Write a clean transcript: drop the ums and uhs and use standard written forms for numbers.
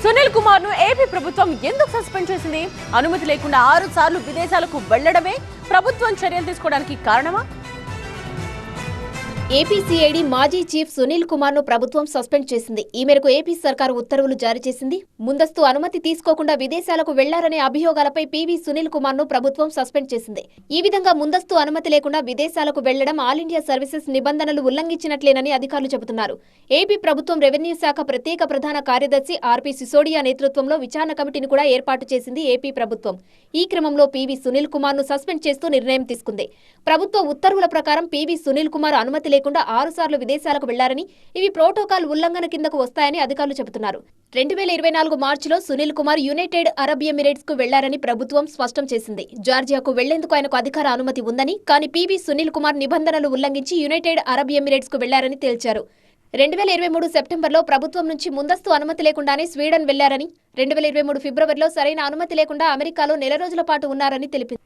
సునీల్ కుమార్ ను ఏపీ ప్రభుత్వం ఎందుకు సస్పెండ్ చేసింది? అనుమతి లేకుండా 6 సార్లు విదేశాలకు వెళ్లడమే ప్రభుత్వం చర్యలు తీసుకోవడానికి కారణమా? ఏపీసీఐడీ మాజీ చీఫ్ సునీల్ కుమార్ ను ప్రభుత్వం సస్పెండ్ చేసింది. ఈ మేరకు ఏపీ సర్కారు ఉత్తర్వులు జారీ చేసింది. ముందస్తు అనుమతి తీసుకోకుండా విదేశాలకు వెళ్లారనే అభియోగాలపై పీవీ సునీల్ కుమార్ ను ప్రభుత్వం సస్పెండ్ చేసింది. ఈ విధంగా ముందస్తు అనుమతి లేకుండా విదేశాలకు వెళ్లడం ఆల్ ఇండియా సర్వీసెస్ నిబంధనలు ఉల్లంఘించినట్లేనని అధికారులు చెబుతున్నారు. ఏపీ ప్రభుత్వం రెవెన్యూ శాఖ ప్రత్యేక ప్రధాన కార్యదర్శి ఆర్పీ సిసోడియా నేతృత్వంలో విచారణ కమిటీని కూడా ఏర్పాటు చేసింది ఏపీ ప్రభుత్వం. ఈ క్రమంలో పీవీ సునీల్ కుమార్ ను సస్పెండ్ చేస్తూ నిర్ణయం తీసుకుంది. ప్రభుత్వ ఉత్తర్వుల ప్రకారం పీవీ సునీల్ కుమార్ అనుమతి లేకుండా 6 సార్లు విదేశాలకు వెళ్లారని, ఇవి ప్రోటోకాల్ ఉల్లంఘన కిందకు వస్తాయని అధికారులు చెబుతున్నారు. 2024 మార్చిలో Sunil Kumar United Arab Emirates కు వెళ్లారని ప్రభుత్వం స్పష్టం చేసింది. జార్జియాకు వెళ్లేందుకు ఆయనకు అధికార అనుమతి ఉందని, కానీ పీవీ సునీల్ కుమార్ నిబంధనలు ఉల్లంఘించి యునైటెడ్ అరబ్ ఎమిరేట్స్ కు వెళ్లారని తేల్చారు. 2023 సెప్టెంబర్లో ప్రభుత్వం నుంచి ముందస్తు అనుమతి లేకుండానే స్వీడన్ వెళ్లారని, 2023 ఫిబ్రవరిలో సరైన అనుమతి లేకుండా అమెరికాలో నెల రోజుల పాటు ఉన్నారని తెలిపింది.